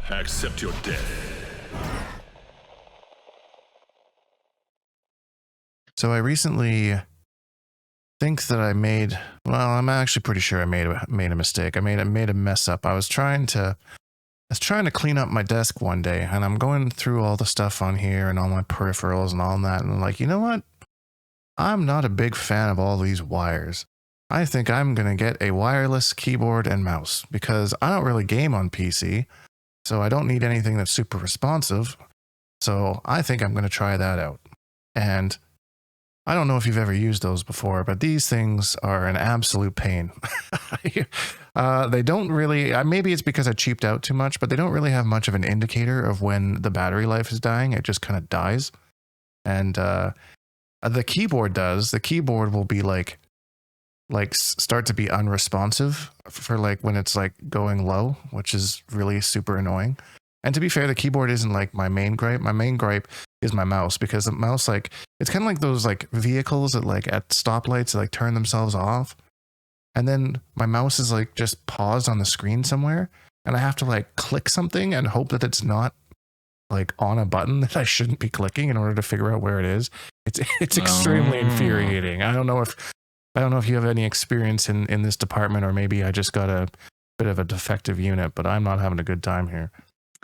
Accept your death. So I recently think that I made, well, I'm actually pretty sure I made a mistake. I made a mess up. I was trying to clean up my desk one day, and I'm going through all the stuff on here and all my peripherals and all that, and I'm like, you know what? I'm not a big fan of all these wires. I think I'm going to get a wireless keyboard and mouse because I don't really game on PC, so I don't need anything that's super responsive. So I think I'm going to try that out. And I don't know if you've ever used those before, but these things are an absolute pain. They don't really, maybe it's because I cheaped out too much, but they don't really have much of an indicator of when the battery life is dying. It just kind of dies. And the keyboard does. The keyboard will be like start to be unresponsive for like when it's like going low, which is really super annoying. And to be fair, the keyboard isn't like my main gripe. My main gripe is my mouse, because the mouse, like, it's kind of like those like vehicles that like at stoplights like turn themselves off. And then my mouse is like just paused on the screen somewhere, and I have to like click something and hope that it's not like on a button that I shouldn't be clicking in order to figure out where it is. It's extremely infuriating. I don't know if you have any experience in this department, or maybe I just got a bit of a defective unit, but I'm not having a good time here.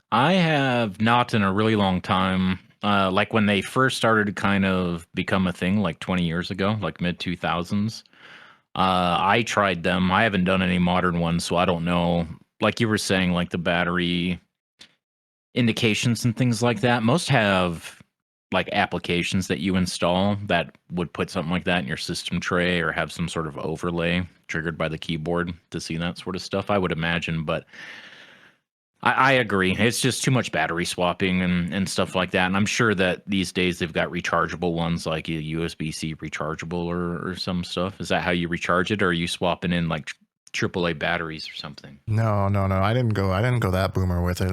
I have not in a really long time. Like when they first started to kind of become a thing, like 20 years ago, like mid 2000s. I tried them. I haven't done any modern ones, so I don't know. Like you were saying, like the battery indications and things like that. Most have like applications that you install that would put something like that in your system tray, or have some sort of overlay triggered by the keyboard to see that sort of stuff, I would imagine. But I agree. It's just too much battery swapping and stuff like that. And I'm sure that these days they've got rechargeable ones, like a USB-C rechargeable or some stuff. Is that how you recharge it, or are you swapping in like AAA batteries or something? No. I didn't go that boomer with it.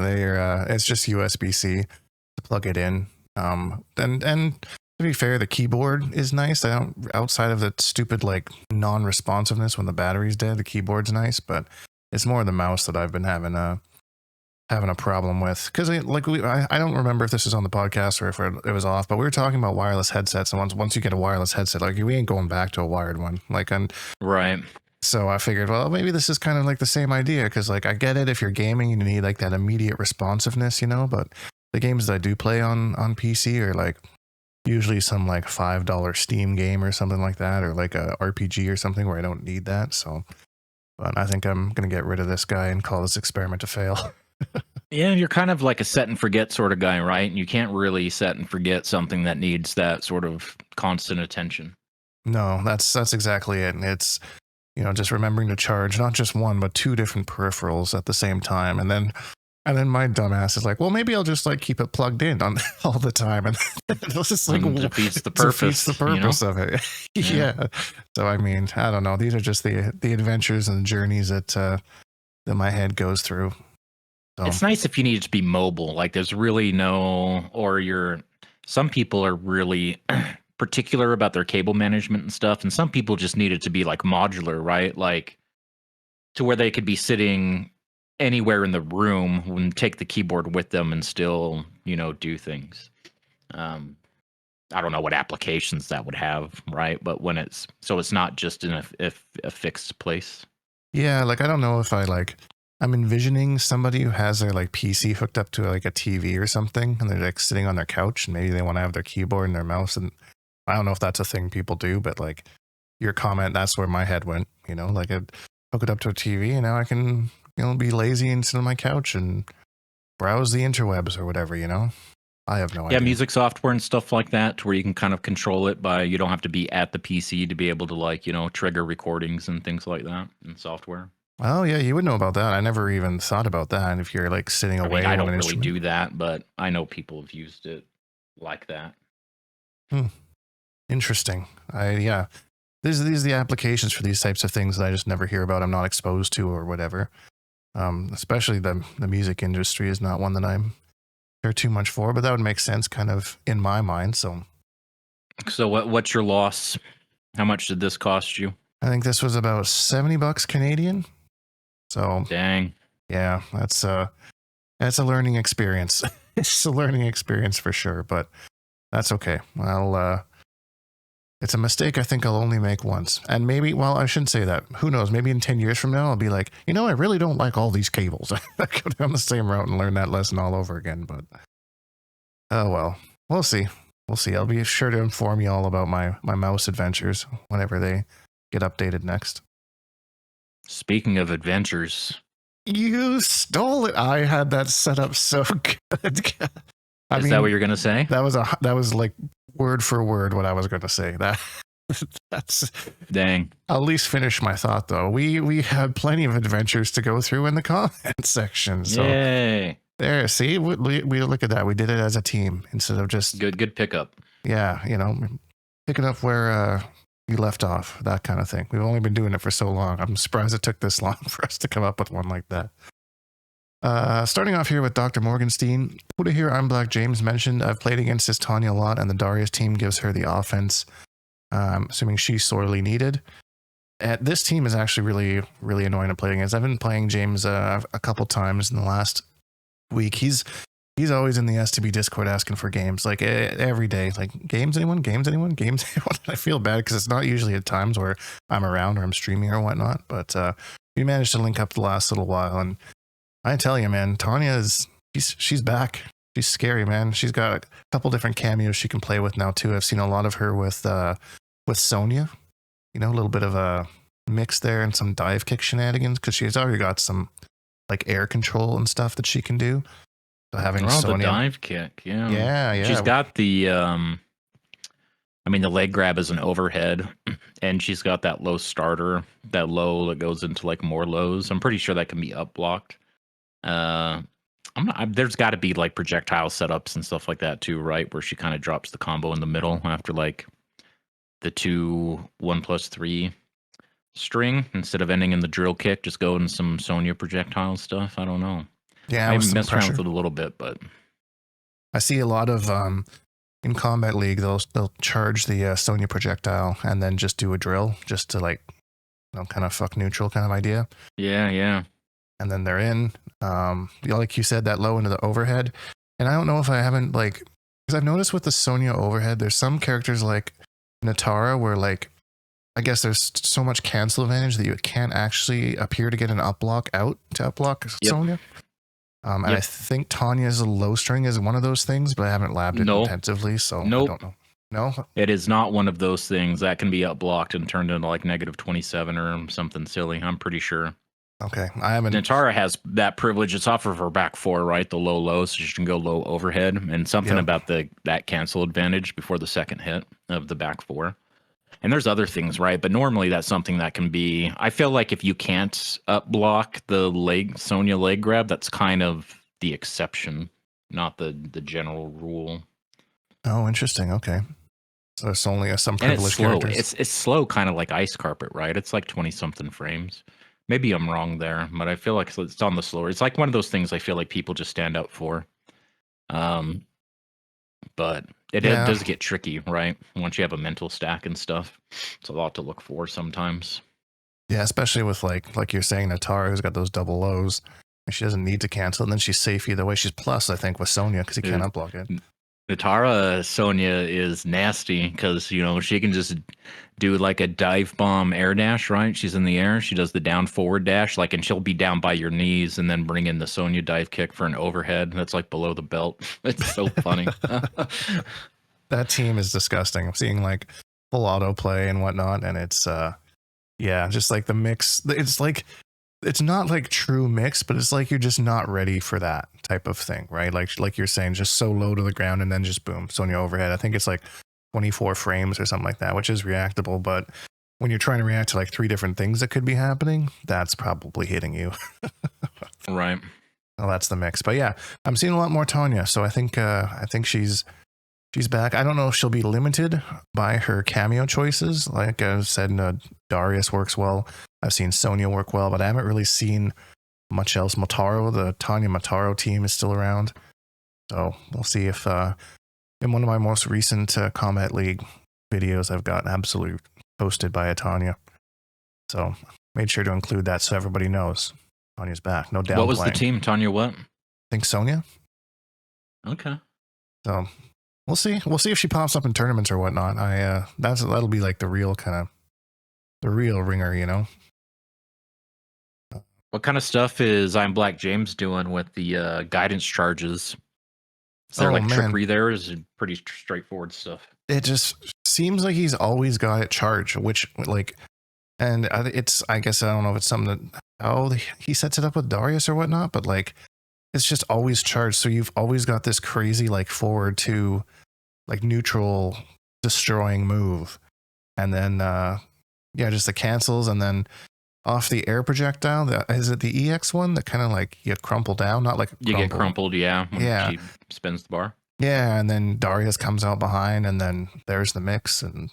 It's just USB-C to plug it in. And to be fair, the keyboard is nice. Outside of the stupid like non-responsiveness when the battery's dead, the keyboard's nice, but it's more the mouse that I've been having a problem with, because I don't remember if this was on the podcast or if it was off, but we were talking about wireless headsets, and once you get a wireless headset, like we ain't going back to a wired one, Right. So I figured, well, maybe this is kind of like the same idea, because like I get it, if you're gaming you need like that immediate responsiveness, but the games that I do play on PC are like usually some like $5 Steam game or something like that, or like a RPG or something where I don't need that. So, but I think I'm gonna get rid of this guy and call this experiment a fail. Yeah, you're kind of like a set and forget sort of guy, right? And you can't really set and forget something that needs that sort of constant attention. No, that's exactly it. And it's, just remembering to charge not just one, but two different peripherals at the same time. And then my dumbass is like, well, maybe I'll just like keep it plugged in on all the time. And it's just like defeats the purpose. Of it. Yeah. So, I mean, I don't know. These are just the adventures and journeys that my head goes through. So. It's nice if you need it to be mobile. Like there's really some people are really particular about their cable management and stuff. And some people just need it to be like modular, right? Like to where they could be sitting anywhere in the room and take the keyboard with them and still, do things. I don't know what applications that would have, right? But when it's not just in a fixed place. Yeah. Like, I don't know if I'm envisioning somebody who has their like PC hooked up to like a TV or something, and they're like sitting on their couch, and maybe they want to have their keyboard and their mouse. And I don't know if that's a thing people do, but like your comment, that's where my head went, like I'd hook it up to a TV, and now I can, be lazy and sit on my couch and browse the interwebs or whatever, I have no idea. Yeah, music software and stuff like that, to where you can kind of control it you don't have to be at the PC to be able to like, trigger recordings and things like that in software. Oh yeah, you would know about that. I never even thought about that. And if you're like sitting away, I don't really do that, but I know people have used it like that. Interesting. These are the applications for these types of things that I just never hear about. I'm not exposed to or whatever. Especially the music industry is not one that I'm care too much for, but that would make sense kind of in my mind. So what's your loss? How much did this cost you? I think this was about $70 Canadian. So dang. Yeah, that's a learning experience. It's a learning experience for sure, but that's okay. It's a mistake I think I'll only make once. And maybe, well, I shouldn't say that. Who knows? Maybe in 10 years from now, I'll be like, I really don't like all these cables. I go down the same route and learn that lesson all over again. But, oh well, we'll see. We'll see. I'll be sure to inform you all about my mouse adventures whenever they get updated next. Speaking of adventures. You stole it. I had that set up so good. Is that what you're going to say? That was like word for word what I was going to say. That's dang. I'll at least finish my thought though. We had plenty of adventures to go through in the comment section. So yay. There, see, we look at that. We did it as a team instead of just good pickup. Yeah, picking up where you left off, that kind of thing. We've only been doing it for so long. I'm surprised it took this long for us to come up with one like that. Starting off here with Dr. Morgenstein. Who to hear I'm Black James mentioned, I've played against this Tanya a lot, and the Darius team gives her the offense, assuming she's sorely needed. This team is actually really, really annoying to play against. I've been playing James a couple times in the last week. He's always in the STB Discord asking for games, like every day. Like, games anyone? Games anyone? Games anyone? I feel bad because it's not usually at times where I'm around or I'm streaming or whatnot, but we managed to link up the last little while, and I tell you, man, Tanya she's back. She's scary, man. She's got a couple different cameos she can play with now too. I've seen a lot of her with Sonya. A little bit of a mix there and some dive kick shenanigans because she's already got some like air control and stuff that she can do. So having Sonya, the dive kick, yeah. Yeah. She's got the the leg grab is an overhead, and she's got that low starter, that low that goes into like more lows. I'm pretty sure that can be up blocked. There's got to be like projectile setups and stuff like that too, right? Where she kind of drops the combo in the middle after like the 1+3 string instead of ending in the drill kick. Just go in some Sonya projectile stuff. I don't know. Yeah, maybe mess around with it a little bit, but I see a lot of in Kombat League they'll charge the Sonya projectile and then just do a drill just to like kind of fuck neutral kind of idea. Yeah. And then they're in. Like you said, that low into the overhead. And I don't know if I haven't because I've noticed with the Sonya overhead, there's some characters like Natara where like I guess there's so much cancel advantage that you can't actually appear to get an up block out to up block Sonya. And I think Tanya's a low string is one of those things, but I haven't labbed it intensively, so I don't know. No, it is not one of those things that can be up blocked and turned into like -27 or something silly. I'm pretty sure. Okay, I haven't. Natara has that privilege. It's off of her back four, right? The low, so she can go low overhead, and something about that cancel advantage before the second hit of the back four. And there's other things, right? But normally that's something that can be. I feel like if you can't up block the Sonya leg grab, that's kind of the exception, not the general rule. Oh, interesting. Okay, so it's only some privileged characters. It's slow, kind of like Ice Carpet, right? It's like 20-something frames. Maybe I'm wrong there, but I feel like it's on the slower. It's like one of those things I feel like people just stand up for. But it does get tricky, right? Once you have a mental stack and stuff, it's a lot to look for sometimes. Yeah, especially with like you're saying, Natara, who's got those double lows, and she doesn't need to cancel, and then she's safe either way. She's plus, I think, with Sonya because he can't unblock it. Natara Sonya is nasty because she can just do like a dive bomb air dash, right? She's in the air, she does the down forward dash, and she'll be down by your knees and then bring in the Sonya dive kick for an overhead that's like below the belt. It's so funny. That team is disgusting. I'm seeing like full autoplay and whatnot, and it's just like the mix. It's like it's not like true mix, but it's like you're just not ready for that type of thing, right? Like you're saying, just so low to the ground and then just boom, Sonya overhead. I think it's like 24 frames or something like that, which is reactable. But when you're trying to react to like 3 different things that could be happening, that's probably hitting you. Right. Well, that's the mix. But yeah, I'm seeing a lot more Tanya, so I think she's back. I don't know if she'll be limited by her cameo choices. Like I said, Darius works well. I've seen Sonya work well, but I haven't really seen much else. The Tanya Motaro team is still around. So we'll see if in one of my most recent Kombat League videos, I've got absolute posted by a Tanya. So made sure to include that so everybody knows. Tanya's back. No downplaying. What was the team? Tanya what? I think Sonya. Okay. So we'll see. We'll see if she pops up in tournaments or whatnot. That'll be like the real ringer, you know. What kind of stuff is I'm Black James doing with the guidance charges? Is there trickery there? Is it pretty straightforward stuff? It just seems like he's always got it charged, which and it's, I guess, I don't know if it's something that, he sets it up with Darius or whatnot, but it's just always charged. So you've always got this crazy, forward to neutral destroying move. And then, just the cancels, and then off the air projectile. Is it the EX one that kind of you crumple down? Not like you get crumpled, yeah. When she spins the bar. Yeah, and then Darius comes out behind, and then there's the mix, and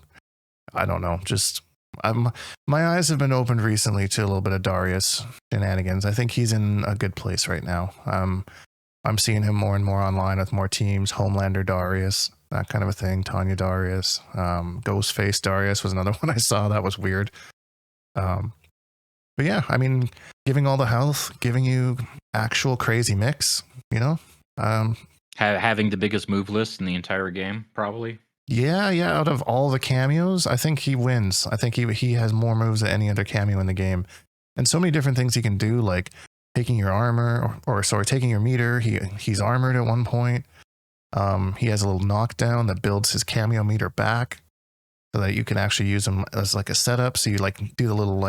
I don't know. Just my eyes have been opened recently to a little bit of Darius shenanigans. I think he's in a good place right now. I'm seeing him more and more online with more teams. Homelander Darius, that kind of a thing. Tanya Darius, Ghostface Darius was another one I saw. That was weird. But yeah, I mean, giving all the health, giving you actual crazy mix, you know. Having the biggest move list in the entire game, probably. Yeah. Out of all the cameos, I think he wins. I think he has more moves than any other cameo in the game, and so many different things he can do, like taking your armor, or taking your meter. He's armored at one point. He has a little knockdown that builds his cameo meter back, so that you can actually use him as a setup. So you do the little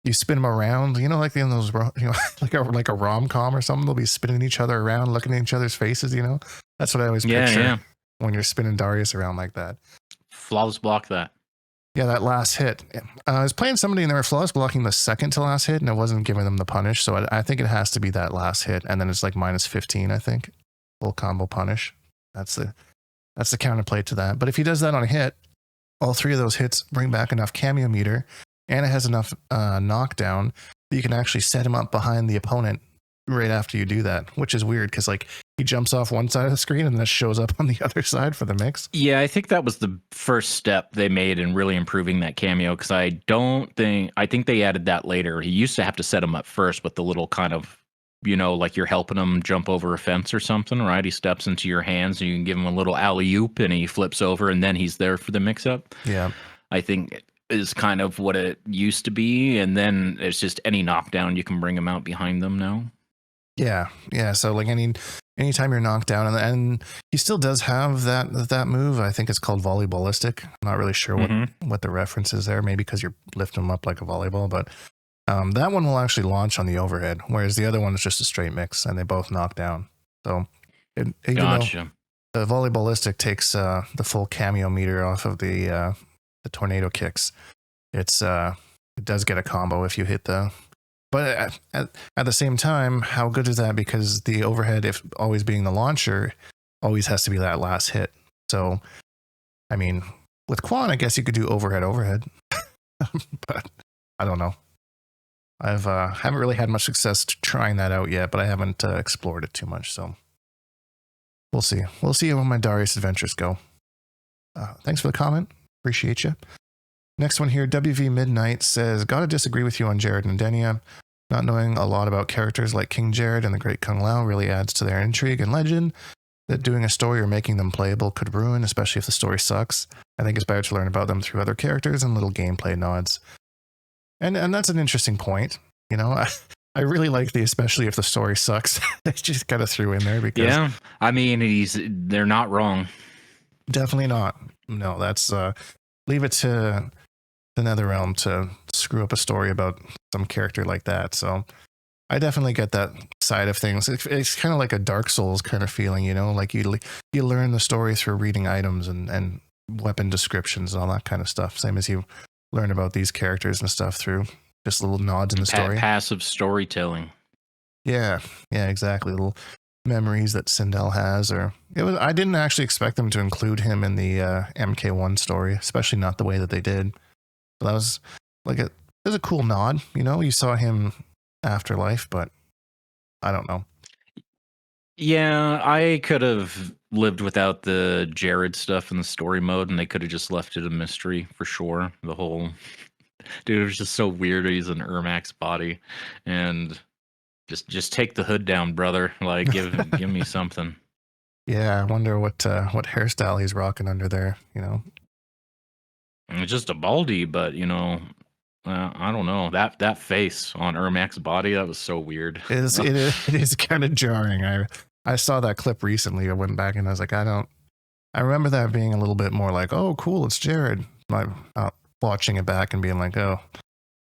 you spin them around, you know, in those, you know, like a rom-com or something. They'll be spinning each other around, looking at each other's faces, you know. That's what I always picture when you're spinning Darius around like that. Flawless block that. Yeah, that last hit. I was playing somebody and they were flawless blocking the second to last hit, and it wasn't giving them the punish. So I think it has to be that last hit, and then it's minus 15, I think. Full combo punish. That's the counterplay to that. But if he does that on a hit, all three of those hits bring back enough cameo meter, and it has enough knockdown that you can actually set him up behind the opponent right after you do that, which is weird because he jumps off one side of the screen and then it shows up on the other side for the mix. Yeah, I think that was the first step they made in really improving that cameo, because I think they added that later. He used to have to set him up first with the little kind of, you know, you're helping him jump over a fence or something, right? He steps into your hands and you can give him a little alley-oop and he flips over and then he's there for the mix-up. Yeah. I think is kind of what it used to be, and then it's just any knockdown you can bring him out behind them now. Yeah. So anytime you're knocked down, and he still does have that move. I think it's called volleyballistic. I'm not really sure what the reference is there. Maybe because you're lifting him up like a volleyball, but that one will actually launch on the overhead, whereas the other one is just a straight mix, and they both knock down. So Gotcha. The volleyballistic takes the full cameo meter off of the tornado kicks. It does get a combo if you hit but at the same time, how good is that? Because the overhead, if always being the launcher, always has to be that last hit. So, I mean, with Quan, I guess you could do overhead, but I don't know. I've haven't really had much success trying that out yet, but I haven't explored it too much. So we'll see. We'll see how my Darius adventures go. Thanks for the comment. Appreciate you. Next one here, WV Midnight says, gotta disagree with you on Jared and Denia. Not knowing a lot about characters like King Jared and the Great Kung Lao really adds to their intrigue and legend that doing a story or making them playable could ruin, especially if the story sucks. I think it's better to learn about them through other characters and little gameplay nods. And that's an interesting point. You know, I really like especially if the story sucks. They just kind of threw in there because... Yeah, I mean, they're not wrong. Definitely not. No, that's... leave it to the NetherRealm to screw up a story about some character like that. So I definitely get that side of things. It's kind of like a Dark Souls kind of feeling, you know, like you learn the story through reading items and weapon descriptions and all that kind of stuff. Same as you learn about these characters and stuff through just little nods in the story. Passive storytelling. Yeah, exactly. Little memories that Sindel has, I didn't actually expect them to include him in the MK1 story, especially not the way that they did. But that was it was a cool nod, you know. You saw him afterlife, but I don't know. Yeah, I could have lived without the Jared stuff in the story mode, and they could have just left it a mystery for sure. The whole dude, it was just so weird. He's an Ermax body, and Just take the hood down, brother. Like give me something. Yeah, I wonder what hairstyle he's rocking under there. You know, It's just a baldy, but I don't know that face on Ermac's body. That was so weird. it is kind of jarring. I saw that clip recently. I went back and I was like, I remember that being a little bit more like, oh, cool, it's Jared. Like watching it back and being like, oh,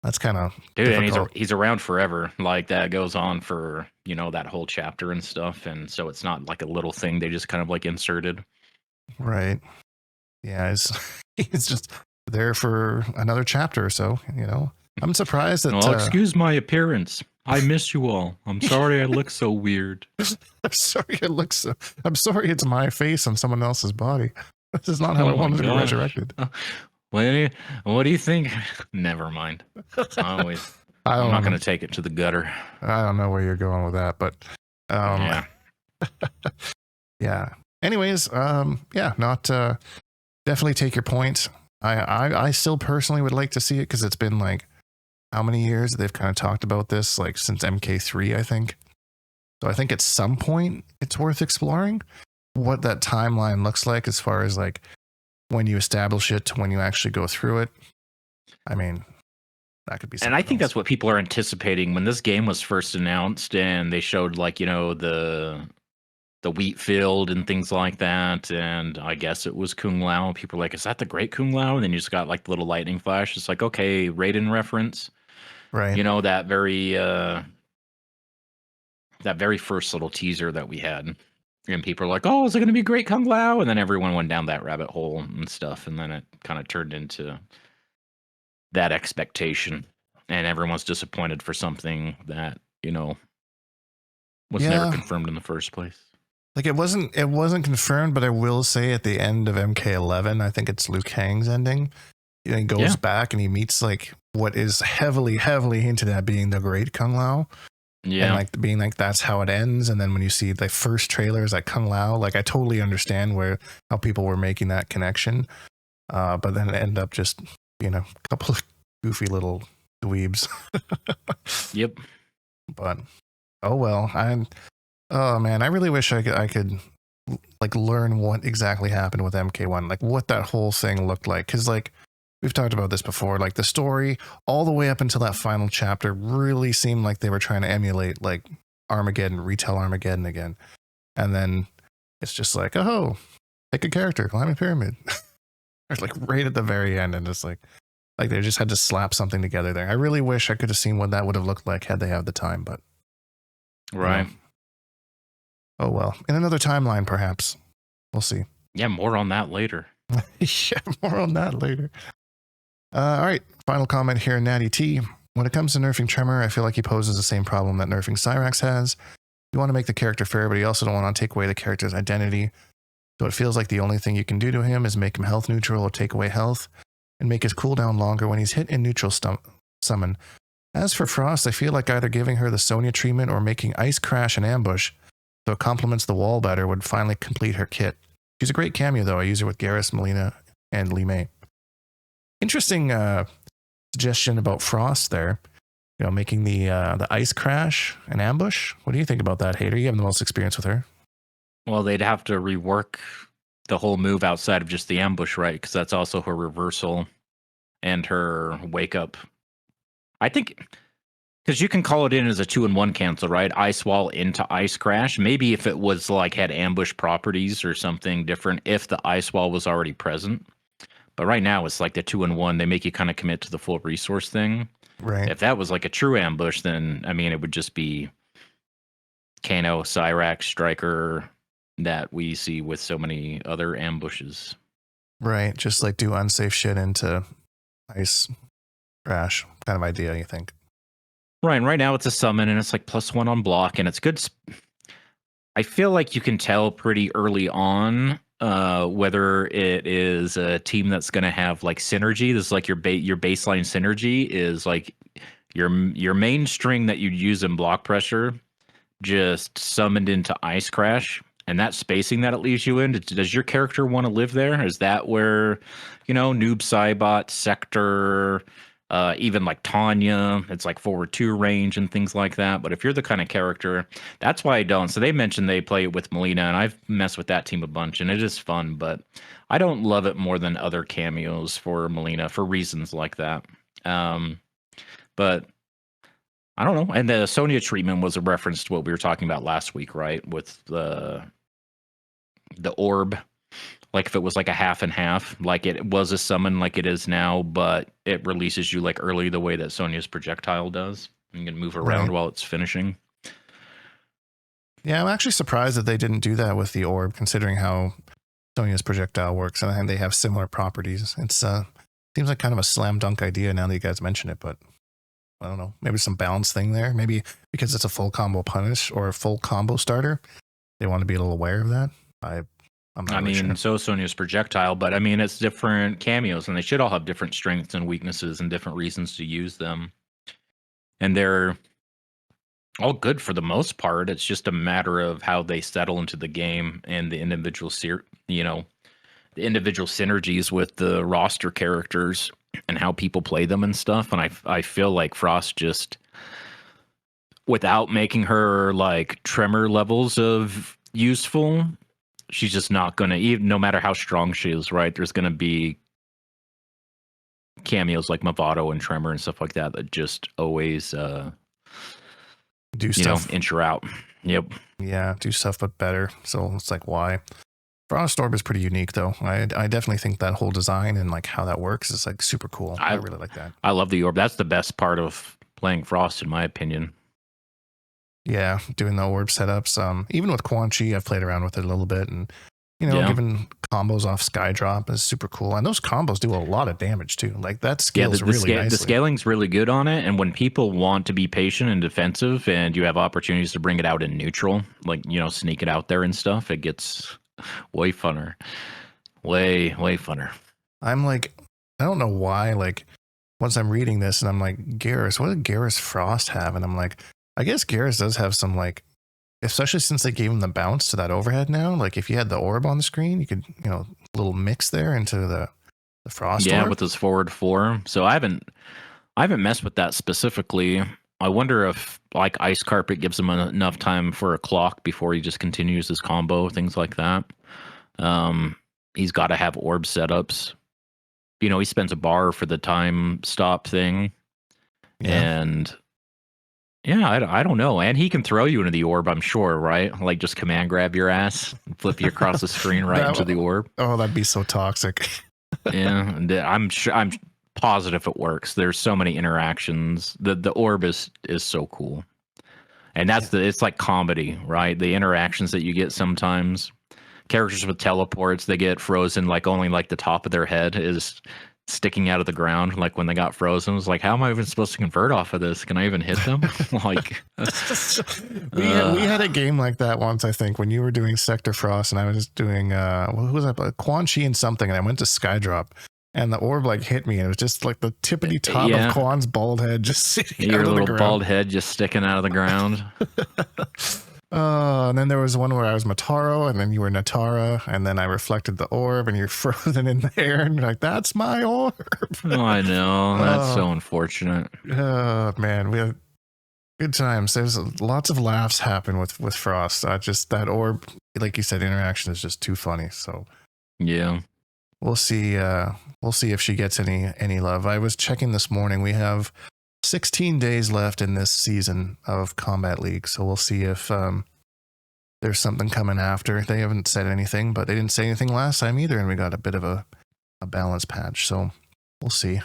that's kind of difficult. And he's around forever. Like that goes on for that whole chapter and stuff, and so it's not like a little thing they just kind of like inserted. Right. Yeah, he's just there for another chapter or so. I'm surprised that. Excuse my appearance. I miss you all. I'm sorry I look so weird. I'm sorry I'm sorry it's my face on someone else's body. This is not how I wanted to be resurrected. What do you think? Never mind. I'm not going to take it to the gutter. I don't know where you're going with that, but yeah. Yeah. Anyways, not definitely take your point. I still personally would like to see it because it's been like how many years they've kind of talked about this, like since MK3, I think. So I think at some point it's worth exploring what that timeline looks like as far as like when you establish it to when you actually go through it. I mean, that could be something. And I think that's what people are anticipating when this game was first announced and they showed like, the wheat field and things like that. And I guess it was Kung Lao. People were like, is that the great Kung Lao? And then you just got like the little lightning flash. It's like, okay, Raiden reference. Right. That very first little teaser that we had. And people are like, oh, is it going to be great Kung Lao? And then everyone went down that rabbit hole and stuff. And then it kind of turned into that expectation. And everyone's disappointed for something that, was never confirmed in the first place. Like it wasn't confirmed, but I will say at the end of MK11, I think it's Liu Kang's ending. He goes back and he meets like what is heavily hinted at being the great Kung Lao. Yeah. And like being like that's how it ends. And then when you see the first trailers like Kung Lao, like I totally understand how people were making that connection. But then it ended up just being a couple of goofy little dweebs. Yep. But oh well. Oh man, I really wish I could like learn what exactly happened with MK1, like what that whole thing looked like. Cause like we've talked about this before, like the story all the way up until that final chapter really seemed like they were trying to emulate like Armageddon, retell Armageddon again. And then it's just like, oh, pick a character, climb a pyramid. It's like right at the very end. And it's like they just had to slap something together there. I really wish I could have seen what that would have looked like had they had the time, but. Right. Oh, well, in another timeline, perhaps. We'll see. Yeah, more on that later. Yeah, more on that later. All right, final comment here, Natty T. When it comes to nerfing Tremor, I feel like he poses the same problem that nerfing Cyrax has. You want to make the character fair, but you also don't want to take away the character's identity. So it feels like the only thing you can do to him is make him health neutral or take away health, and make his cooldown longer when he's hit in neutral summon. As for Frost, I feel like either giving her the Sonya treatment or making Ice Crash and Ambush so it complements the wall better would finally complete her kit. She's a great cameo, though. I use her with Garrus, Mileena, and Li Mei. Interesting suggestion about Frost there. Making the Ice Crash and Ambush. What do you think about that, Hater? You have the most experience with her. Well, they'd have to rework the whole move outside of just the ambush, right? Because that's also her reversal and her wake up. I think because you can call it in as a 2-in-1 cancel, right? Ice Wall into Ice Crash. Maybe if it was like had ambush properties or something different, if the Ice Wall was already present. But right now it's like the 2-in-1. They make you kind of commit to the full resource thing. Right. If that was like a true ambush, then I mean it would just be Kano, Cyrax, Striker that we see with so many other ambushes. Right. Just like do unsafe shit into Ice Crash kind of idea, you think? Right now it's a summon and it's like +1 on block and it's good. I feel like you can tell pretty early on whether it is a team that's going to have like synergy. This is like your baseline synergy is like your main string that you'd use in block pressure just summoned into Ice Crash, and that spacing that it leaves you in. Does your character want to live there? Is that where Noob Saibot, Sector, Even like Tanya, it's like forward 2 range and things like that. But if you're the kind of character, that's why I don't. So they mentioned they play it with Mileena, and I've messed with that team a bunch, and it is fun. But I don't love it more than other cameos for Mileena for reasons like that. But I don't know. And the Sonya treatment was a reference to what we were talking about last week, right? With the orb. Like if it was like a half and half, like it was a summon like it is now, but it releases you like early the way that Sonya's projectile does. You can move around while it's finishing. Yeah, I'm actually surprised that they didn't do that with the orb, considering how Sonya's projectile works, and they have similar properties. It's seems like kind of a slam dunk idea now that you guys mention it, but I don't know. Maybe some balance thing there. Maybe because it's a full combo punish or a full combo starter, they want to be a little aware of that. I'm not really sure. So Sonya's projectile, but I mean, it's different cameos, and they should all have different strengths and weaknesses and different reasons to use them. And they're all good for the most part. It's just a matter of how they settle into the game and the individual, the individual synergies with the roster characters and how people play them and stuff. And I feel like Frost just, without making her like tremor levels of useful, she's just not going to, even no matter how strong she is, right? There's going to be cameos like Mavado and Tremor and stuff like that that just always do stuff, inch her out. Yep. Yeah, do stuff, but better. So it's like, why? Frost Orb is pretty unique, though. I definitely think that whole design and like how that works is like super cool. I really like that. I love the orb. That's the best part of playing Frost, in my opinion. Yeah, doing the orb setups. Even with Quan Chi, I've played around with it a little bit, and giving combos off Skydrop is super cool. And those combos do a lot of damage too. Like that scales really nicely. The scaling's really good on it, and when people want to be patient and defensive, and you have opportunities to bring it out in neutral, like sneak it out there and stuff, it gets way funner. Way funner. I'm like, I don't know why. Like once I'm reading this, and I'm like, Garrus, what did Garrus Frost have? And I'm like, I guess Garrus does have some, like, especially since they gave him the bounce to that overhead now. Like, if you had the orb on the screen, you could, little mix there into the Frost orb. With his forward 4. So I haven't messed with that specifically. I wonder if, like, Ice Carpet gives him enough time for a clock before he just continues his combo, things like that. He's got to have orb setups. He spends a bar for the time stop thing. Yeah. And... yeah, I don't know. And he can throw you into the orb, I'm sure, right? Like just command grab your ass, flip you across the screen right into the orb. Oh, that'd be so toxic. Yeah, I'm positive it works. There's so many interactions. The orb is so cool. And that's it's like comedy, right? The interactions that you get sometimes. Characters with teleports, they get frozen like only like the top of their head is sticking out of the ground, like when they got frozen. It was like, how am I even supposed to convert off of this? Can I even hit them? Like we had a game like that once, I think, when you were doing Sector Frost and I was doing who was that? Quan Chi and something, and I went to Skydrop and the orb like hit me and it was just like the tippity top of Quan's bald head just sitting out of the ground. Your little bald head just sticking out of the ground. And then there was one where I was Mataro, and then you were Natara, and then I reflected the orb, and you're frozen in there, and you're like, "That's my orb." Oh, I know. That's so unfortunate. Oh man, we had good times. There's lots of laughs happen with Frost. Just that orb, like you said, interaction is just too funny. So yeah, we'll see. We'll see if she gets any love. I was checking this morning. We have 16 days left in this season of Kombat League, so we'll see if there's something coming after. They haven't said anything, but they didn't say anything last time either, and we got a bit of a balance patch, so we'll see.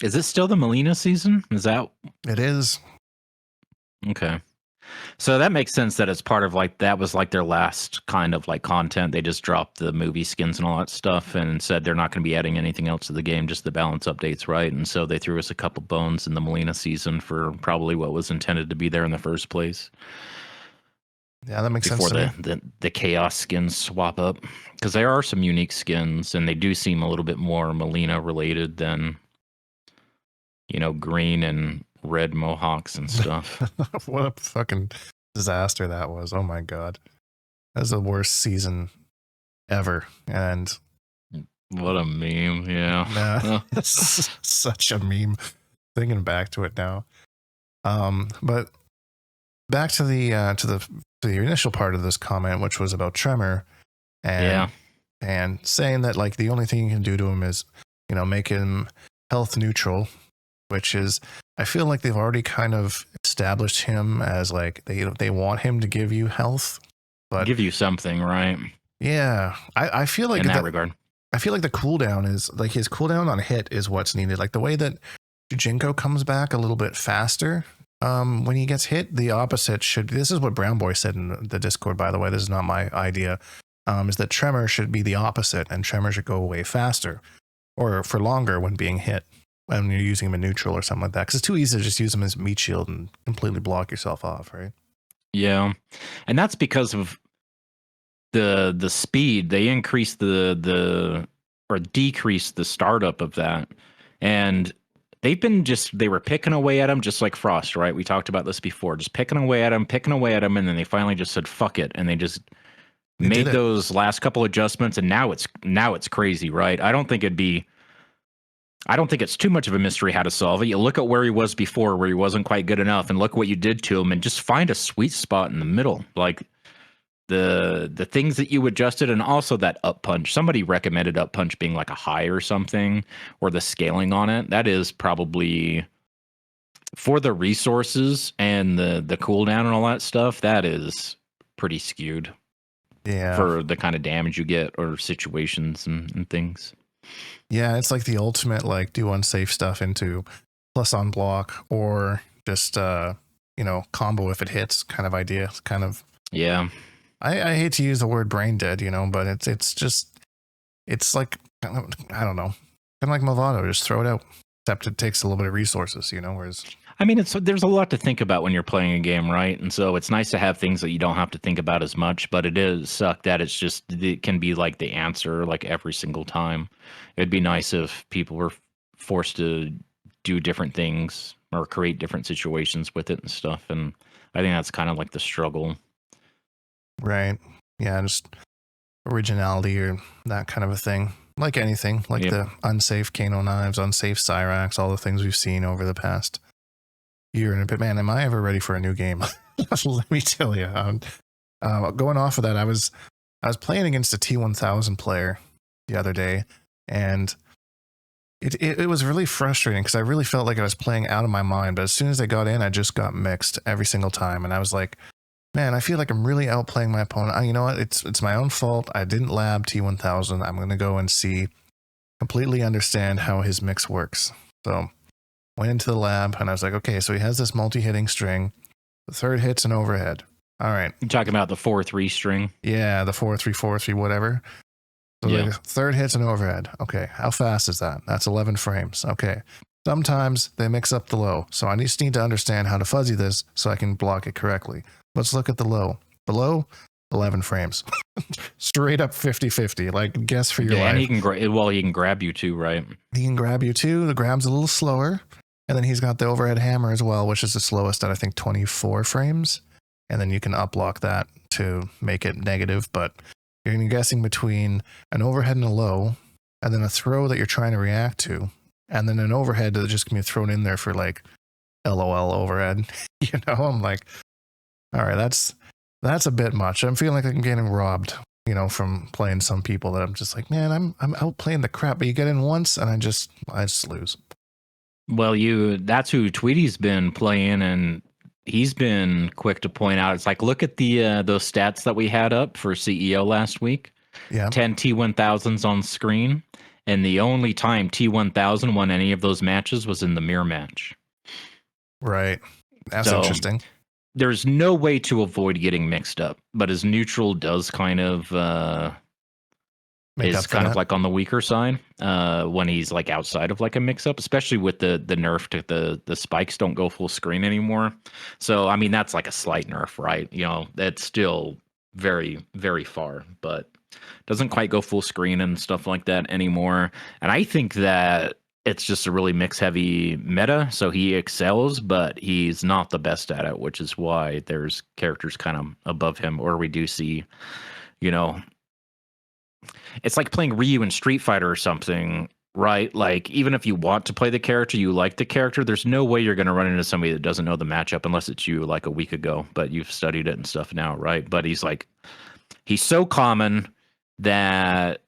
Is it still the Mileena season? Is that? It is. Okay. So that makes sense that it's part of like, that was like their last kind of like content. They just dropped the movie skins and all that stuff and said they're not going to be adding anything else to the game, just the balance updates, right? And so they threw us a couple bones in the Mileena season for probably what was intended to be there in the first place. Yeah, that makes sense. Before the chaos skins swap up. Because there are some unique skins and they do seem a little bit more Mileena related than, green and red mohawks and stuff. What a fucking disaster that was. Oh my god. That was the worst season ever. And what a meme. Yeah. Such a meme. thinking back to it now. But back to the initial part of this comment, which was about Tremor, and saying that like the only thing you can do to him is, make him health neutral, which is, I feel like they've already kind of established him as like they want him to give you health, but give you something, right? Yeah, I feel like in that regard. I feel like the cooldown is like his cooldown on hit is what's needed. Like the way that Shujinko comes back a little bit faster when he gets hit, the opposite should. This is what Brown Boy said in the Discord, by the way. This is not my idea. Is that Tremor should be the opposite, and Tremor should go away faster or for longer when being hit when you're using him in neutral or something like that. Because it's too easy to just use him as meat shield and completely block yourself off, right? Yeah, and that's because of the speed. They increased or decreased the startup of that, and they were picking away at him just like Frost, right? We talked about this before, just picking away at him, and then they finally just said fuck it, and they just made those last couple adjustments, and now it's crazy, right? I don't think it's too much of a mystery how to solve it. You look at where he was before, where he wasn't quite good enough, and look what you did to him, and just find a sweet spot in the middle, like the things that you adjusted, and also that up punch. Somebody recommended up punch being like a high or something, or the scaling on it. That is probably for the resources and the cooldown and all that stuff. That is pretty skewed. Yeah, for the kind of damage you get or situations and things. Yeah, it's like the ultimate like do unsafe stuff into plus on block or just combo if it hits kind of idea. It's kind of I hate to use the word brain dead, but it's like, I don't know, kind of like Movado, just throw it out. Except it takes a little bit of resources, whereas I mean, there's a lot to think about when you're playing a game, right? And so it's nice to have things that you don't have to think about as much, but it is suck that it can be like the answer like every single time. It'd be nice if people were forced to do different things or create different situations with it and stuff. And I think that's kind of like the struggle. Right. Yeah, just originality or that kind of a thing. Like anything, like the unsafe Kano knives, unsafe Cyrax, all the things we've seen over the past year and a bit. Man, am I ever ready for a new game? Let me tell you. Going off of that, I was playing against a T1000 player the other day, and it was really frustrating because I really felt like I was playing out of my mind. But as soon as I got in, I just got mixed every single time, and I was like, man, I feel like I'm really outplaying my opponent. You know what? It's my own fault. I didn't lab T1000. I'm going to go and completely understand how his mix works. So went into the lab and I was like, okay, so he has this multi-hitting string. The third hit's an overhead. All right. You're talking about the 4-3 string? Yeah, the 4-3, whatever. So the third hit's an overhead. Okay, how fast is that? That's 11 frames. Okay. Sometimes they mix up the low. So I just need to understand how to fuzzy this so I can block it correctly. Let's look at the low. The low, 11 frames. Straight up 50-50. Like, guess for your life. And he can grab you too, right? He can grab you too. The grab's a little slower. And then he's got the overhead hammer as well, which is the slowest at, I think, 24 frames. And then you can uplock that to make it negative. But you're guessing between an overhead and a low, and then a throw that you're trying to react to, and then an overhead that just can be thrown in there for like LOL overhead. I'm like, all right, that's a bit much. I'm feeling like I'm getting robbed, from playing some people that I'm just like, man, I'm outplaying the crap. But you get in once, and I just lose. Well, that's who Tweety's been playing, and he's been quick to point out. It's like, look at those stats that we had up for CEO last week. Yeah, 10 T1000s on screen, and the only time T1000 won any of those matches was in the mirror match. Right, that's interesting. There's no way to avoid getting mixed up, but his neutral does kind of like on the weaker side when he's like outside of like a mix up, especially with the nerf to the spikes don't go full screen anymore. So I mean that's like a slight nerf, right? That's still very, very far, but doesn't quite go full screen and stuff like that anymore. And I think that it's just a really mix heavy meta, so he excels, but he's not the best at it, which is why there's characters kind of above him, or we do see, it's like playing Ryu in Street Fighter or something, right? Like, even if you want to play the character, you like the character, there's no way you're going to run into somebody that doesn't know the matchup unless it's you like a week ago, but you've studied it and stuff now, right? But he's so common that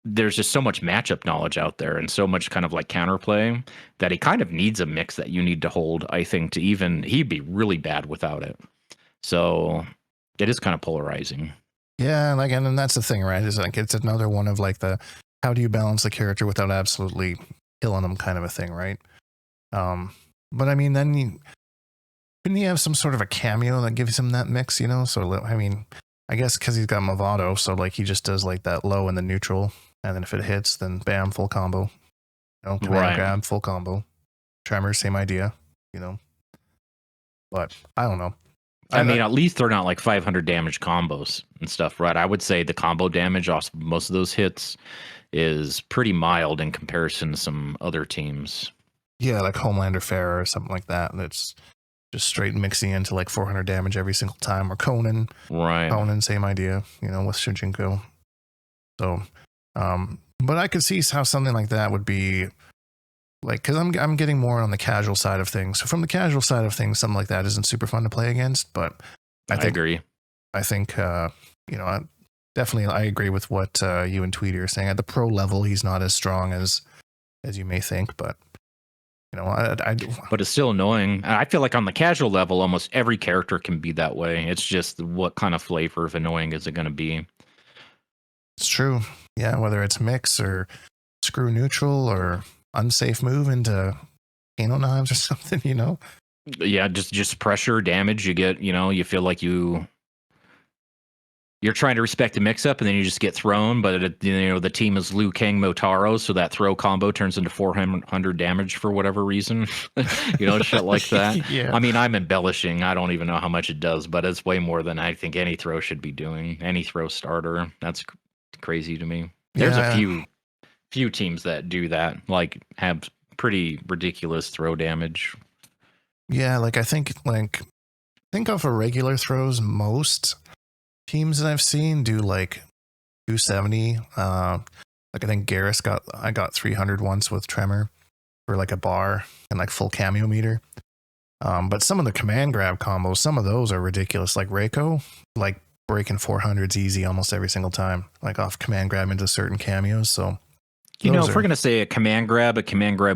there's just so much matchup knowledge out there and so much kind of like counterplay that he kind of needs a mix that you need to hold, I think, to even, he'd be really bad without it. So it is kind of polarizing. Yeah, like, and that's the thing, right? Is like it's another one of like the how do you balance the character without absolutely killing them kind of a thing, right? But I mean, then couldn't he have some sort of a cameo that gives him that mix, you know? So I mean, I guess because he's got Movado, so like he just does like that low and the neutral, and then if it hits, then bam, full combo. You know, command grab, full combo. Tremor, same idea, you know. But I don't know. I mean, at least they're not like 500 damage combos and stuff, right? I would say the combo damage off most of those hits is pretty mild in comparison to some other teams. Yeah, like Homelander Farah or something like that. And it's just straight mixing into like 400 damage every single time. Or Conan. Right. Conan, same idea, you know, with Shujinkydink. So, but I could see how something like that would be like, because I'm getting more on the casual side of things. So from the casual side of things, something like that isn't super fun to play against. But I agree. I think you know, definitely I agree with what you and Tweety are saying. At the pro level, he's not as strong as you may think, but you know, but it's still annoying. I feel like on the casual level, almost every character can be that way. It's just what kind of flavor of annoying is it going to be? It's true. Yeah, whether it's mix or screw neutral or unsafe move into Kano knives or something, you know? Yeah, just pressure, damage. You get, you know, you feel like you're trying to respect the mix-up, and then you just get thrown. But you know, the team is Liu Kang Motaro, so that throw combo turns into 400 damage for whatever reason. You know, shit like that. Yeah. I mean, I'm embellishing. I don't even know how much it does, but it's way more than I think any throw should be doing. Any throw starter. That's crazy to me. There's a few teams that do that, like have pretty ridiculous throw damage. Yeah, like I think of a regular throws, most teams that I've seen do like 270. Like I think Garrus got 300 once with Tremor for like a bar and like full cameo meter. But some of the command grab combos, some of those are ridiculous. Like Reiko, like breaking 400s easy almost every single time, like off command grab into certain cameos. So you know, if we're going to say a command grab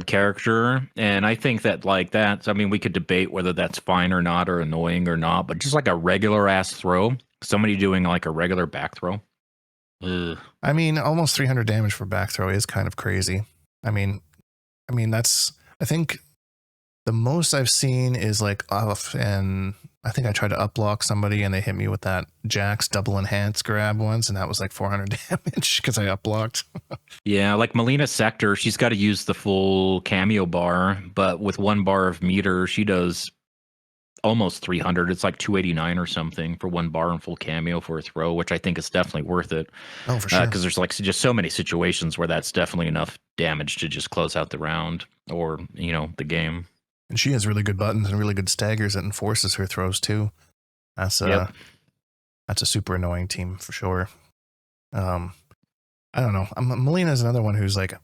character, and I think that like that, I mean, we could debate whether that's fine or not, or annoying or not, but just like a regular ass throw, somebody doing like a regular back throw. Ugh. I mean, almost 300 damage for back throw is kind of crazy. I mean, that's, I think the most I've seen is like off, and I think I tried to up block somebody and they hit me with that Jax double enhance grab once, and that was like 400 damage because I up blocked. Yeah, like Mileena Sector, she's got to use the full cameo bar, but with 1 bar of meter, she does almost 300. It's like 289 or something for 1 bar and full cameo for a throw, which I think is definitely worth it. Oh, for sure. Because there's like just so many situations where that's definitely enough damage to just close out the round or, you know, the game. And she has really good buttons and really good staggers that enforces her throws too. That's a super annoying team for sure. I don't know. Mileena is another one who's like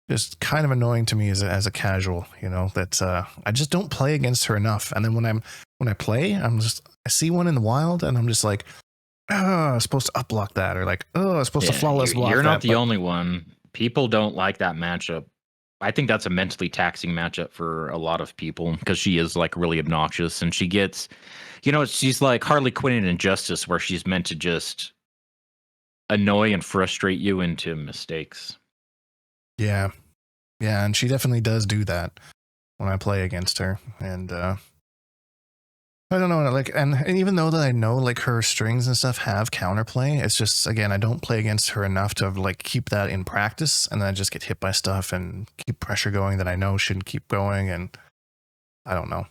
just kind of annoying to me as a casual, you know, that I just don't play against her enough. And then when I play, I see one in the wild and I'm just like, oh, I'm supposed to up block that, or like, oh, I'm supposed to flawless block that. You're not the only one. People don't like that matchup. I think that's a mentally taxing matchup for a lot of people because she is like really obnoxious, and she gets, you know, she's like Harley Quinn in Injustice, where she's meant to just annoy and frustrate you into mistakes. Yeah. Yeah, and she definitely does do that when I play against her. And I don't know, like, and even though that I know like her strings and stuff have counterplay, it's just, again, I don't play against her enough to like keep that in practice, and then I just get hit by stuff and keep pressure going that I know shouldn't keep going, and I don't know.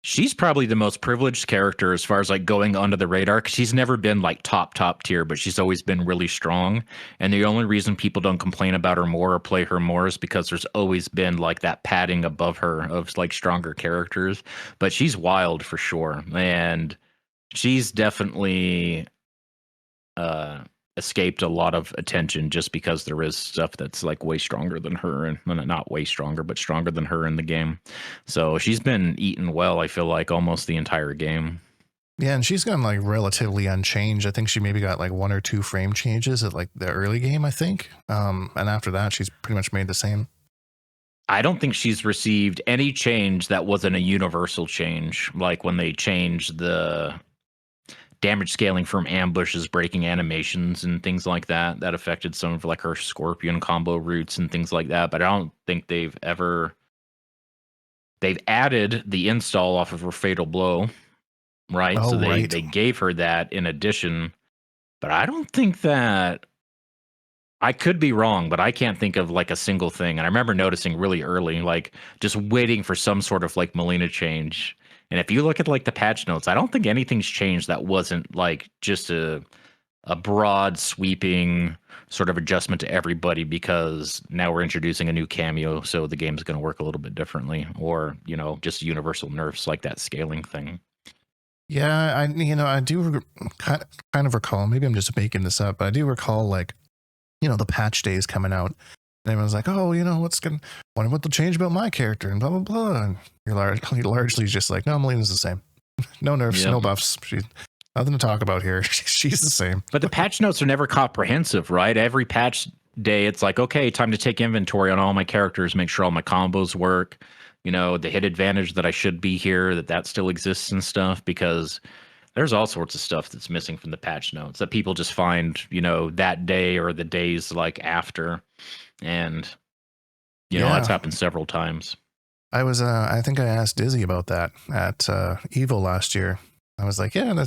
She's probably the most privileged character as far as like going under the radar, because she's never been like top tier, but she's always been really strong. And the only reason people don't complain about her more or play her more is because there's always been like that padding above her of like stronger characters. But she's wild for sure. And she's definitely escaped a lot of attention just because there is stuff that's like way stronger than her, and not way stronger, but stronger than her in the game. So she's been eaten well, I feel like, almost the entire game. Yeah, and she's gone like relatively unchanged. I think she maybe got like 1 or 2 frame changes at like the early game, I think. And after that, she's pretty much made the same. I don't think she's received any change that wasn't a universal change, like when they changed the damage scaling from ambushes, breaking animations, and things like that. That affected some of like her scorpion combo routes and things like that. But I don't think they've added the install off of her fatal blow, right? Oh, So right. they gave her that in addition. But I don't think that, I could be wrong, but I can't think of like a single thing. And I remember noticing really early, like just waiting for some sort of like Mileena change. And if you look at like the patch notes, I don't think anything's changed that wasn't like just a broad sweeping sort of adjustment to everybody, because now we're introducing a new cameo, so the game's going to work a little bit differently, or just universal nerfs like that scaling thing. Yeah, I do kind of recall, maybe I'm just making this up, but I do recall like, the patch days coming out. And everyone's like, oh, wonder what they'll change about my character and blah, blah, blah. And you're largely just like, no, Mileena's the same. No nerfs, no buffs. She's nothing to talk about here. She's the same. But the patch notes are never comprehensive, right? Every patch day, it's like, okay, time to take inventory on all my characters, make sure all my combos work. The hit advantage that I should be here, that still exists and stuff, because there's all sorts of stuff that's missing from the patch notes that people just find, that day or the days like after. And, that's happened several times. I think I asked Dizzy about that at Evo last year. I was like, yeah,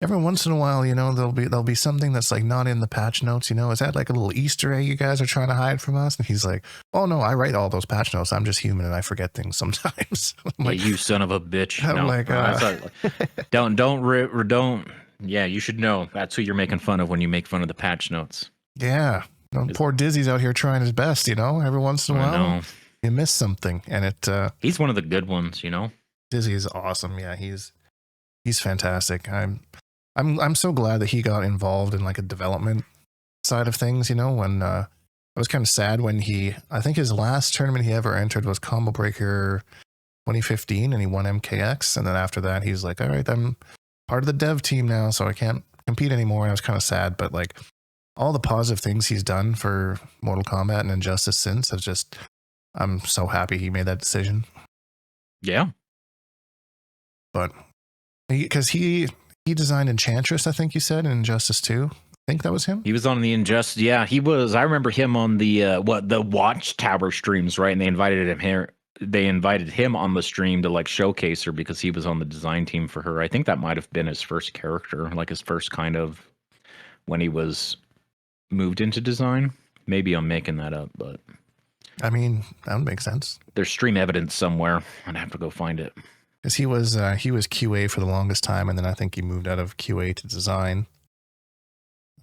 every once in a while, there'll be something that's like not in the patch notes. Is that like a little Easter egg you guys are trying to hide from us? And he's like, oh no, I write all those patch notes. I'm just human and I forget things sometimes. Like, you son of a bitch. I'm like, don't. Yeah, you should know. That's who you're making fun of when you make fun of the patch notes. Yeah. Poor Dizzy's out here trying his best, every once in a while you miss something, and he's one of the good ones, Dizzy is awesome. Yeah, he's fantastic. I'm so glad that he got involved in like a development side of things, when I was kind of sad when I think his last tournament he ever entered was Combo Breaker 2015, and he won MKX, and then after that he's like, all right, I'm part of the dev team now, so I can't compete anymore. And I was kind of sad, but like all the positive things he's done for Mortal Kombat and Injustice since, I'm so happy he made that decision. Yeah. But because he designed Enchantress, I think you said, in Injustice 2. I think that was him. He was on the Injustice. Yeah, he was. I remember him on the the Watchtower streams, right? And they invited him here. They invited him on the stream to like showcase her because he was on the design team for her. I think that might have been his first character, like his first kind of when he was moved into design. Maybe I'm making that up, but I mean, that would make sense. There's stream evidence somewhere. I'd have to go find it. Because he was QA for the longest time, and then I think he moved out of QA to design.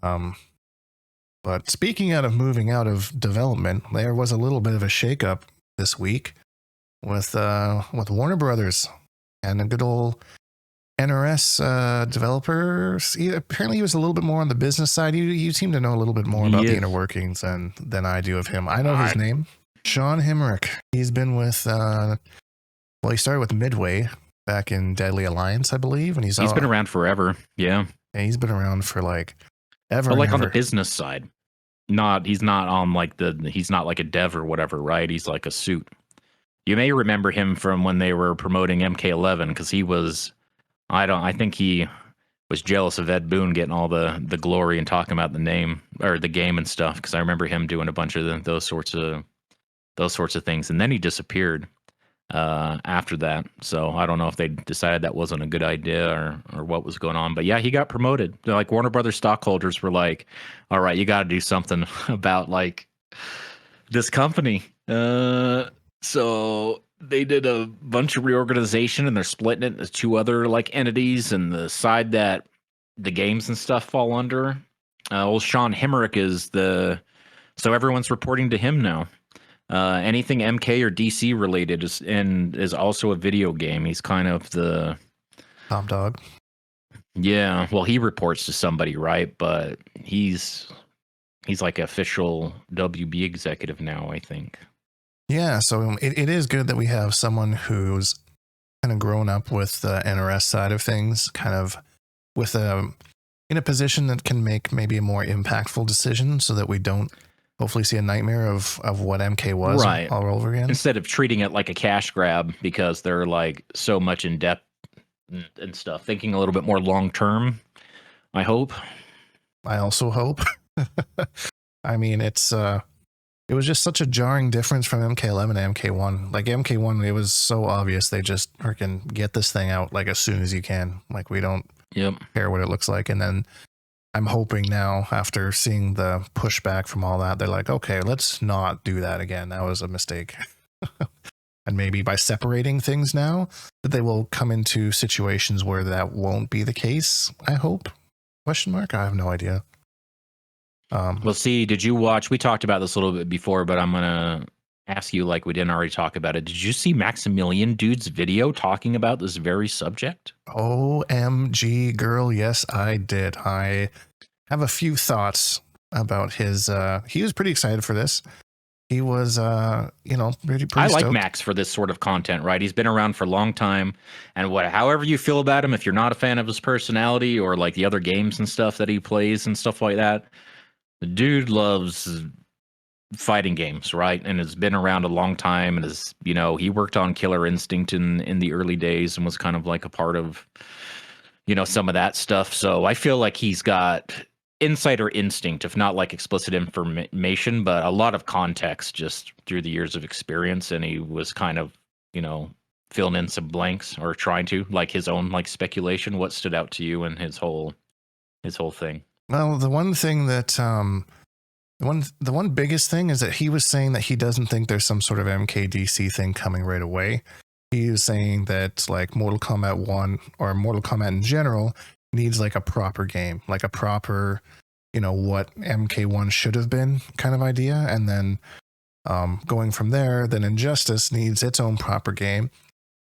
But speaking of moving out of development, there was a little bit of a shakeup this week with Warner Brothers and a good old NRS developer. Apparently, he was a little bit more on the business side. You seem to know a little bit more about the inner workings than I do of him. I know his name, Sean Hemrick. He's been with he started with Midway back in Deadly Alliance, I believe, and he's been around forever. Yeah, he's been around for like ever. But like on the business side, he's not like a dev or whatever, right? He's like a suit. You may remember him from when they were promoting MK11 because he was. I think he was jealous of Ed Boon getting all the glory and talking about the name or the game and stuff. Because I remember him doing a bunch of those sorts of things, and then he disappeared after that. So I don't know if they decided that wasn't a good idea or what was going on. But yeah, he got promoted. They're like Warner Brothers stockholders were like, "All right, you got to do something about like this company." So they did a bunch of reorganization, and they're splitting it into 2 other like entities, and the side that the games and stuff fall under. Old Sean Hemrick is so everyone's reporting to him now. Anything MK or DC related is also a video game. He's kind of the top dog. Yeah, well, he reports to somebody, right? But he's like official WB executive now, I think. Yeah, so it is good that we have someone who's kind of grown up with the NRS side of things, kind of with in a position that can make maybe a more impactful decision, so that we don't hopefully see a nightmare of what MK was Right. all over again. Instead of treating it like a cash grab because they're like so much in depth and stuff, thinking a little bit more long term, I hope. I also hope. I mean, it was just such a jarring difference from MK11 to MK1. Like MK1, it was so obvious they just freaking get this thing out like as soon as you can. Like we don't care what it looks like. And then I'm hoping now, after seeing the pushback from all that, they're like, okay, let's not do that again. That was a mistake. And maybe by separating things now, that they will come into situations where that won't be the case. I hope. Question mark? I have no idea. Well, see, did you watch? We talked about this a little bit before, but I'm gonna ask you like we didn't already talk about it. Did you see Maximilian Dude's video talking about this very subject? OMG, girl, yes, I did. I have a few thoughts about his. He was pretty excited for this. He was, pretty I like stoked. Max for this sort of content, right? He's been around for a long time, and however you feel about him, if you're not a fan of his personality or like the other games and stuff that he plays and stuff like that, the dude loves fighting games, right? And has been around a long time, and is, he worked on Killer Instinct in the early days and was kind of like a part of, some of that stuff. So I feel like he's got insider instinct, if not like explicit information, but a lot of context just through the years of experience. And he was kind of, filling in some blanks, or trying to, like, his own like speculation. What stood out to you in his whole thing? Well, the one thing that the one biggest thing is that he was saying that he doesn't think there's some sort of MKDC thing coming right away. He is saying that like Mortal Kombat 1 or Mortal Kombat in general needs like a proper game, like a proper, what MK1 should have been kind of idea. And then going from there, then Injustice needs its own proper game.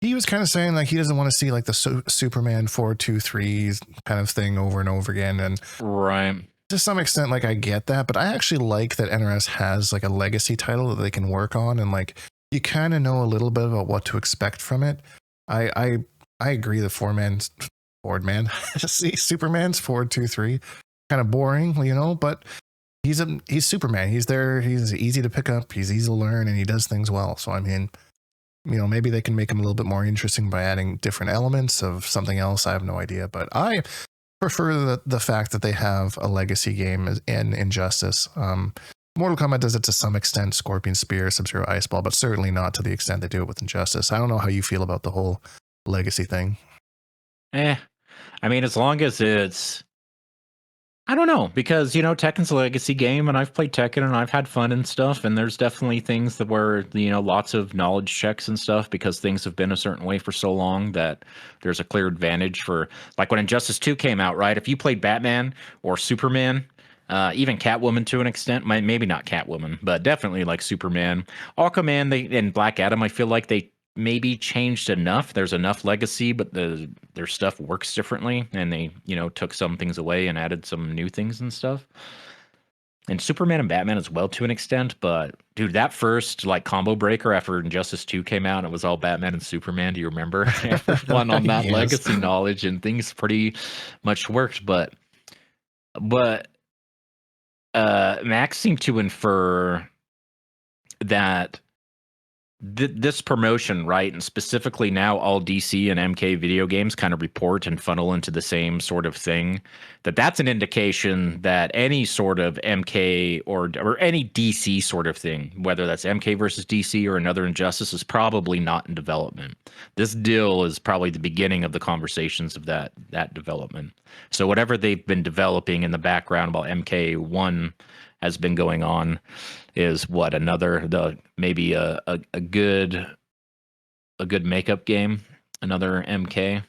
He was kind of saying like he doesn't want to see like the Superman 423 kind of thing over and over again. And right, to some extent, like I get that, but I actually like that NRS has like a legacy title that they can work on, and like you kind of know a little bit about what to expect from it. I agree. The Superman's 423 kind of boring, but he's Superman. He's there. He's easy to pick up. He's easy to learn, and he does things well. So I mean, maybe they can make him a little bit more interesting by adding different elements of something else. I have no idea, but I prefer the fact that they have a legacy game in Injustice. Mortal Kombat does it to some extent, Scorpion Spear, Sub-Zero Ice Ball, but certainly not to the extent they do it with Injustice. I don't know how you feel about the whole legacy thing. I mean, as long as it's, I don't know, because Tekken's a legacy game, and I've played Tekken and I've had fun and stuff, and there's definitely things that were lots of knowledge checks and stuff, because things have been a certain way for so long that there's a clear advantage for, like when Injustice 2 came out, right? If you played Batman or Superman, even Catwoman to an extent, maybe not Catwoman, but definitely like Superman, Aquaman, and Black Adam, I feel like they maybe changed enough. There's enough legacy, but their stuff works differently, and they took some things away and added some new things and stuff. And Superman and Batman as well to an extent, but dude, that first like combo breaker after Injustice 2 came out, it was all Batman and Superman. Do you remember? Everyone on that Yes. legacy knowledge, and things pretty much worked, but Max seemed to infer that this promotion, right, and specifically now all DC and MK video games kind of report and funnel into the same sort of thing, that's an indication that any sort of MK or any DC sort of thing, whether that's MK versus DC or another Injustice, is probably not in development. This deal is probably the beginning of the conversations of that development. So whatever they've been developing in the background while MK1 has been going on is maybe a good makeup game, another MK.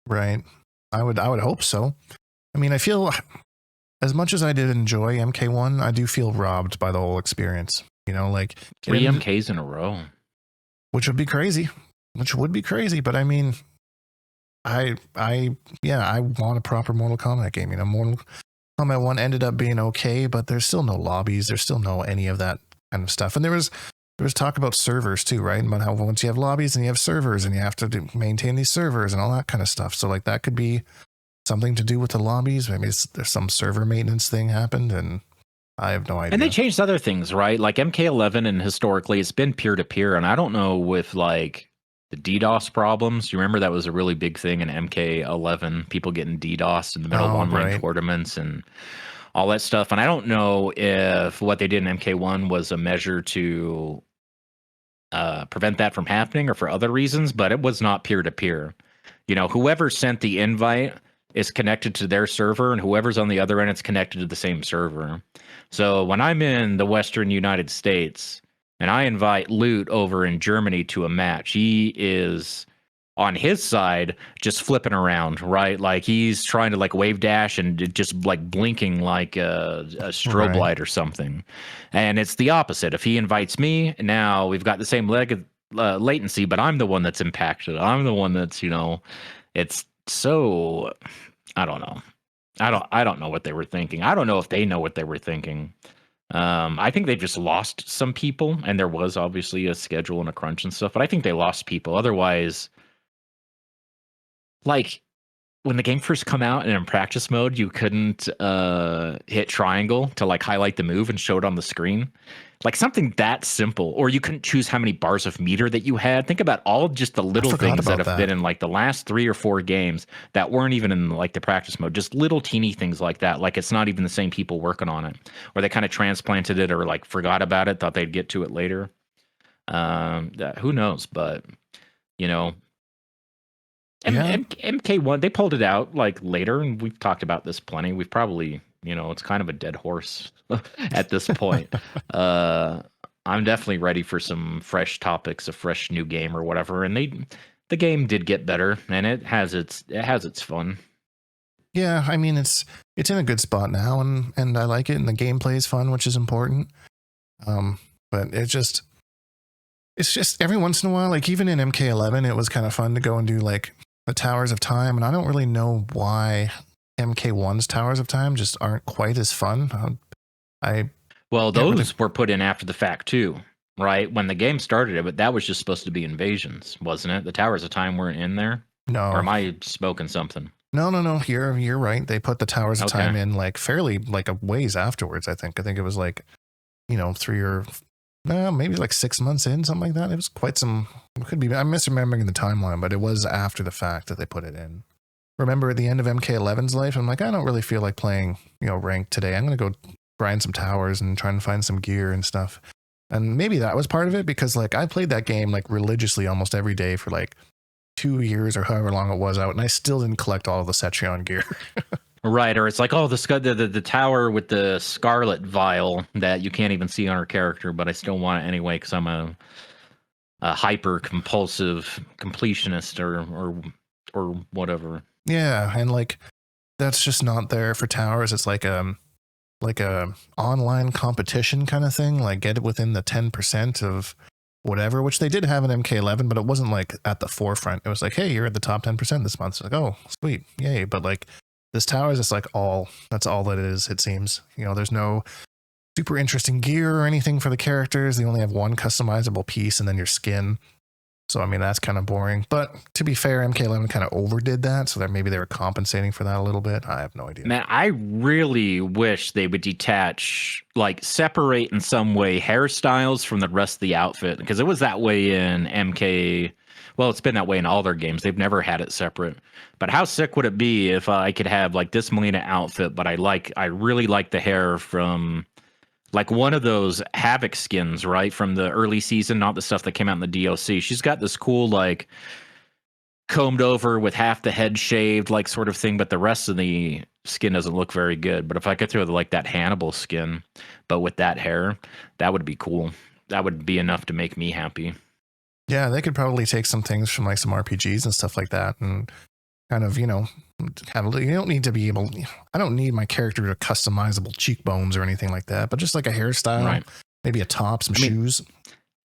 Right. I would hope so. I mean, I feel as much as I did enjoy MK1, I do feel robbed by the whole experience. Like 3 MKs in a row, which would be crazy. But I mean, I want a proper Mortal Kombat game. You know, Mortal Kombat 1 ended up being okay, but there's still no lobbies. There's still no any of that kind of stuff. And there was talk about servers too, right? About how once you have lobbies and you have servers and you have to maintain these servers and all that kind of stuff. So like that could be something to do with the lobbies. Maybe there's some server maintenance thing happened, and I have no idea. And they changed other things, right? Like MK11, and historically it's been peer-to-peer, and I don't know with like the DDoS problems. You remember that was a really big thing in MK11, people getting DDoS in the middle of online tournaments and all that stuff. And I don't know if what they did in MK1 was a measure to prevent that from happening or for other reasons, but it was not peer-to-peer. You know, whoever sent the invite is connected to their server, and whoever's on the other end, it's connected to the same server. So when I'm in the Western United States and I invite Loot over in Germany to a match, he is on his side just flipping around, right? Like he's trying to like wave dash and just like blinking like a strobe light or something. And it's the opposite. If he invites me, now we've got the same latency, but I'm the one that's impacted. I'm the one that's, you know, it's so, I don't know. I don't know what they were thinking. I don't know if they know what they were thinking. I think they just lost some people, and there was obviously a schedule and a crunch and stuff, but I think they lost people. Otherwise, like when the game first come out and in practice mode, you couldn't hit triangle to like highlight the move and show it on the screen. Like something that simple, or you couldn't choose how many bars of meter that you had. Think about all just the little things that have been in like the last 3 or 4 games that weren't even in like the practice mode. Just little teeny things like that. Like it's not even the same people working on it, or they kind of transplanted it or like forgot about it, thought they'd get to it later. Who knows? But you know, MK1, they pulled it out like later, and we've talked about this plenty. We've probably, you know, it's kind of a dead horse at this point. I'm definitely ready for some fresh topics, a fresh new game or whatever. And the game did get better, and it has its fun. Yeah, I mean it's in a good spot now, and I like it, and the gameplay is fun, which is important. But it's just every once in a while, like even in MK11, it was kind of fun to go and do like the Towers of Time, and I don't really know why MK1's Towers of Time just aren't quite as fun. Well, those were put in after the fact too, right? When the game started it, but that was just supposed to be invasions, wasn't it? The Towers of Time weren't in there? No. Or am I smoking something? No. You're right. They put the Towers of Time in like fairly like a ways afterwards, I think. I think it was like, you know, 3 or maybe like 6 months in, something like that. It was quite some, I'm misremembering the timeline, but it was after the fact that they put it in. Remember at the end of MK11's life, I'm like, I don't really feel like playing, you know, ranked today. I'm going to go grind some towers and try and find some gear and stuff. And maybe that was part of it, because like I played that game like religiously almost every day for like 2 years or however long it was out, and I still didn't collect all of the Cetrion gear. Right, or it's like, oh, the tower with the Scarlet Vial that you can't even see on her character, but I still want it anyway because I'm a hyper compulsive completionist or whatever. Yeah, and like that's just not there for towers. It's like a online competition kind of thing. Like get it within the 10% of whatever, which they did have in MK11, but it wasn't like at the forefront. It was like, hey, you're at the top 10% this month. It's like, oh, sweet, yay! But like this tower is just like that's all that it is. It seems, you know, there's no super interesting gear or anything for the characters. They only have one customizable piece and then your skin. So, I mean, that's kind of boring. But to be fair, MK11 kind of overdid that. So that maybe they were compensating for that a little bit. I have no idea. Man, I really wish they would detach, like separate in some way hairstyles from the rest of the outfit. Because it was that way in MK. Well, it's been that way in all their games. They've never had it separate. But how sick would it be if I could have like this Mileena outfit, but I really like the hair from like one of those Havoc skins, right? From the early season, not the stuff that came out in the DLC. She's got this cool, like, combed over with half the head shaved, like, sort of thing, but the rest of the skin doesn't look very good. But if I could throw, like, that Hannibal skin, but with that hair, that would be cool. That would be enough to make me happy. Yeah, they could probably take some things from, like, some RPGs and stuff like that and kind of, you know, you don't need to be able, I don't need my character to customizable cheekbones or anything like that, but just like a hairstyle, right? Maybe a top, some shoes.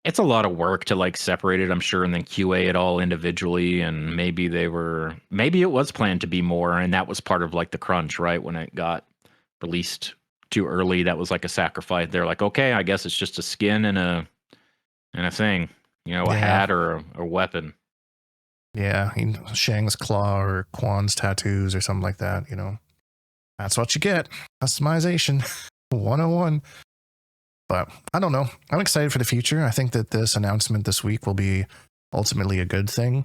It's a lot of work to like separate it, I'm sure, and then QA it all individually. And maybe it was planned to be more, and that was part of like the crunch, right? When it got released too early, that was like a sacrifice. They're like, okay, I guess it's just a skin and a thing, a Yeah. hat or a weapon. Yeah, Shang's claw or Quan's tattoos or something like that, That's what you get. Customization 101. But I don't know. I'm excited for the future. I think that this announcement this week will be ultimately a good thing.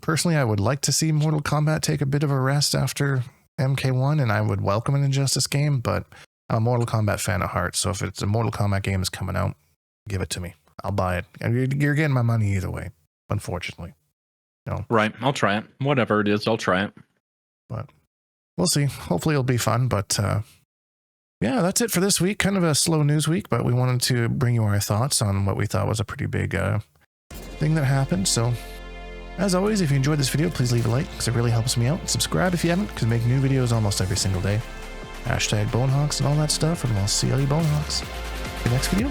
Personally, I would like to see Mortal Kombat take a bit of a rest after MK1, and I would welcome an Injustice game, but I'm a Mortal Kombat fan at heart, so if it's a Mortal Kombat game is coming out, give it to me. I'll buy it. And you're getting my money either way, unfortunately. Right. I'll try it. Whatever it is, I'll try it. But we'll see. Hopefully it'll be fun, but yeah, that's it for this week. Kind of a slow news week, but we wanted to bring you our thoughts on what we thought was a pretty big thing that happened. So, as always, if you enjoyed this video, please leave a like because it really helps me out. Subscribe if you haven't, because I make new videos almost every single day. Hashtag Bonehawks and all that stuff, and we'll see all you Bonehawks in the next video.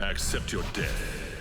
Accept your death.